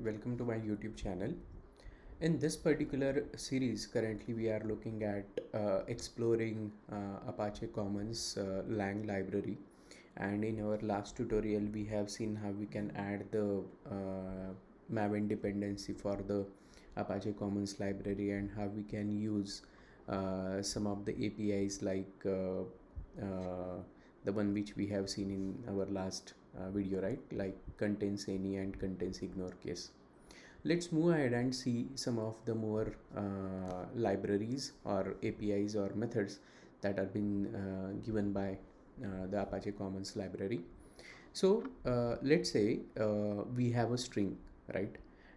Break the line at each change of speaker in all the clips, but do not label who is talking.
Welcome to my YouTube channel. In this particular series, currently we are looking at exploring Apache Commons Lang library. And in our last tutorial, we have seen how we can add the Maven dependency for the Apache Commons library and how we can use some of the APIs like the one which we have seen in our last video, right? Like contains any and contains ignore case. Let's move ahead and see some of the more libraries or APIs or methods that are been given by the Apache Commons library. So let's say we have a string, right?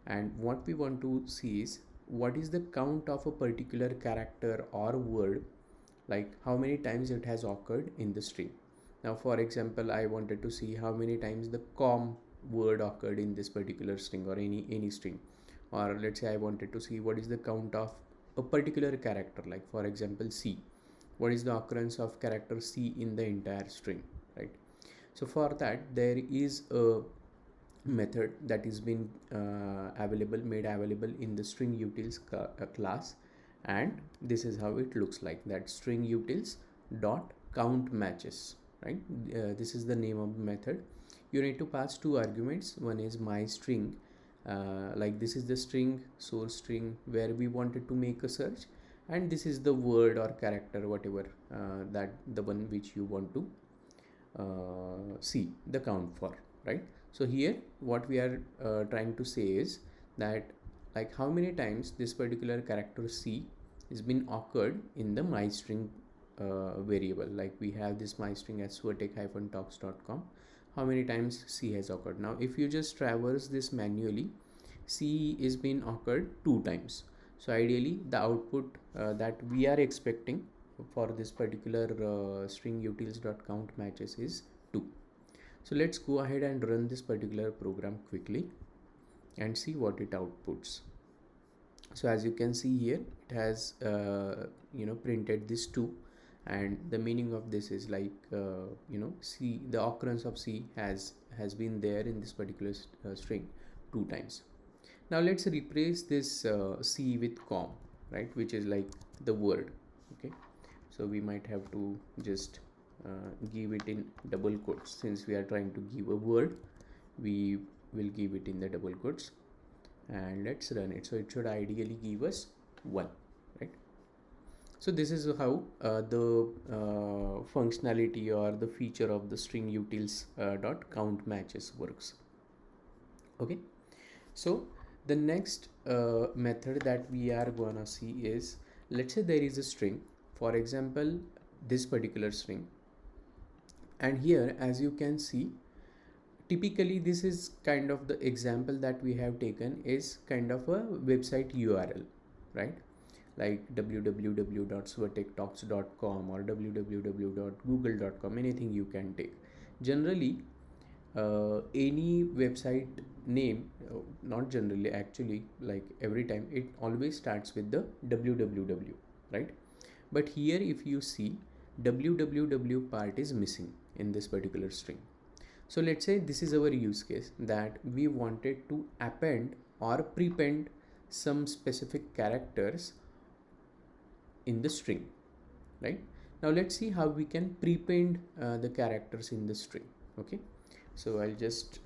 And what we want to see is what is the count of a particular character or word, like how many times it has occurred in the string. Now, for example, I wanted to see how many times the com word occurred in this particular string or any string. Or let's say I wanted to see what is the count of a particular character, like for example C. What is the occurrence of character C in the entire string, right? So for that there is a method that is been made available in the string utils class, and this is how it looks like, that string utils dot count matches, right? This is the name of the method. You need to pass two arguments. One is my string, like this is the string, source string, where we wanted to make a search, and this is the word or character, whatever that the one which you want to see the count for, right? So here what we are trying to say is that, like, how many times this particular character C has been occurred in the my string variable. Like we have this my string as swordtech-talks.com. How many times C has occurred? Now if you just traverse this manually, C is been occurred 2 times. So ideally the output that we are expecting for this particular string utils.count matches is 2. So let's go ahead and run this particular program quickly and see what it outputs. So as you can see here, it has printed this 2, and the meaning of this is like C, the occurrence of C has been there in this particular string 2 times. Now let's replace this C with com, right, which is like the word. Okay, so we might have to just give it in double quotes. Since we are trying to give a word, we will give it in the double quotes, and let's run it. So it should ideally give us 1, right? So this is how the functionality or the feature of the string utils dot count matches works. Okay, so the next method that we are gonna see is, let's say there is a string, for example this particular string, and here as you can see, typically this is kind of the example that we have taken is kind of a website URL, right? Like www.swordtech-talks.com or www.google.com, anything you can take. Generally any website name, not generally, actually, like every time it always starts with the www, right? But here if you see, www part is missing in this particular string. So let's say this is our use case, that we wanted to append or prepend some specific characters in the string, right? Now let's see how we can prepend the characters in the string. Okay, so I'll just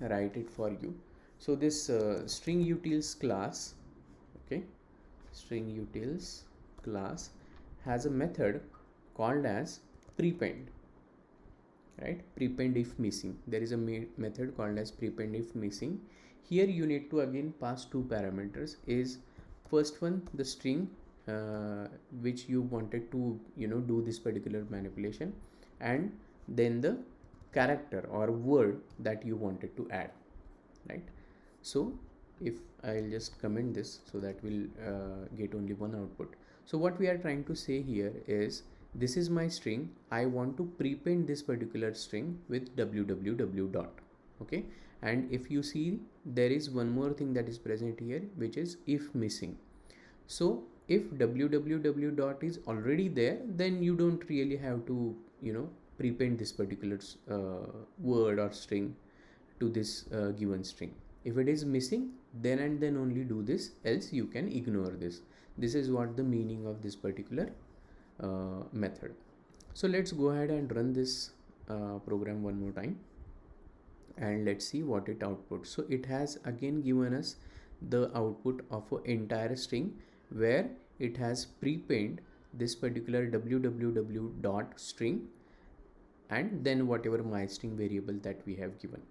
write it for you. So this string utils class, okay, string utils class has a method called as prepend, right? Prepend if missing. There is a method called as prepend if missing. Here you need to again pass two parameters. Is first one the string which you wanted to do this particular manipulation, and then the character or word that you wanted to add, right? So if I'll just comment this, so that we'll get only one output. So what we are trying to say here is, this is my string, I want to prepend this particular string with www dot. Okay, and if you see, there is one more thing that is present here, which is if missing. So if www dot is already there, then you don't really have to prepend this particular word or string to this given string. If it is missing, then and then only do this, else you can ignore this. This is what the meaning of this particular method. So let's go ahead and run this program one more time, and let's see what it outputs. So it has again given us the output of an entire string, where it has prepend this particular www dot string and then whatever my string variable that we have given.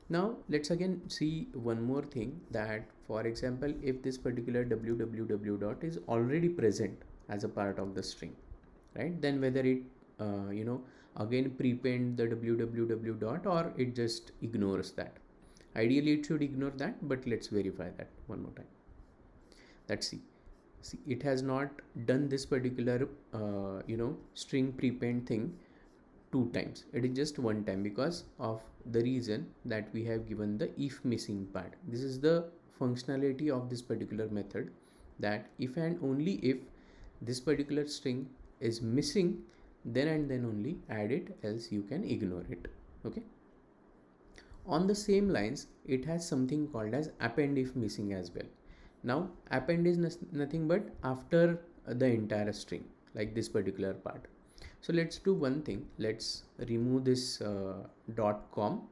Now let's again see one more thing, that for example, if this particular www dot is already present as a part of the string, right, then whether it again prepend the www dot, or it just ignores that. Ideally it should ignore that, but let's verify that one more time. Let's see, it has not done this particular string prepend thing two times. It is just one time, because of the reason that we have given the if missing part. This is the functionality of this particular method, that if and only if this particular string is missing, then and then only add it, else you can ignore it. Okay. On the same lines, it has something called as append if missing as well. Now append is nothing but after the entire string, like this particular part. So let's do one thing. Let's remove this .com.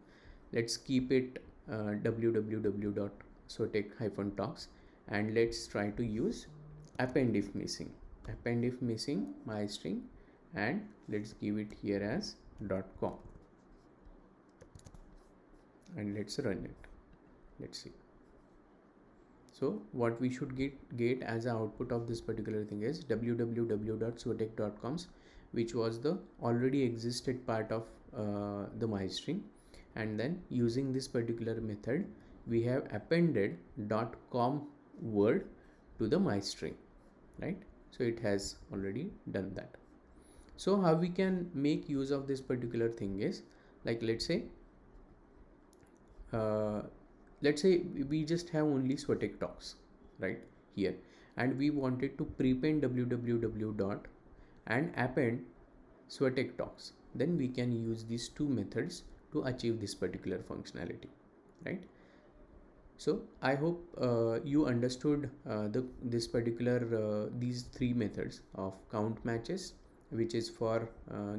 Let's keep it www.sotec-talks, and let's try to use append if missing. Append if missing my string, and let's give it here as .com, and let's run it. Let's see. So what we should get as an output of this particular thing is www.sotec.coms, which was the already existed part of the my string, and then using this particular method we have appended .com word to the my string, right? So it has already done that. So how we can make use of this particular thing is, like let's say we just have only Sotec talks right here, and we wanted to prepend www dot and append Sotec talks. Then we can use these two methods to achieve this particular functionality, right? So I hope you understood this particular these three methods of count matches, which is for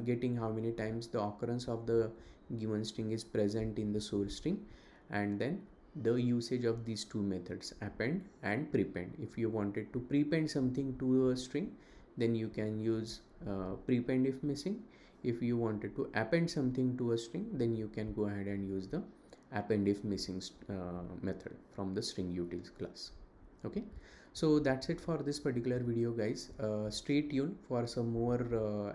getting how many times the occurrence of the given string is present in the source string, and then the usage of these two methods, append and prepend. If you wanted to prepend something to a string, then you can use prepend if missing. If you wanted to append something to a string, then you can go ahead and use the append if missing method from the string utils class. Okay, so that's it for this particular video, guys. Stay tuned for some more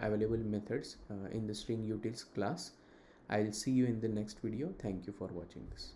available methods in the string utils class. I'll see you in the next video. Thank you for watching this.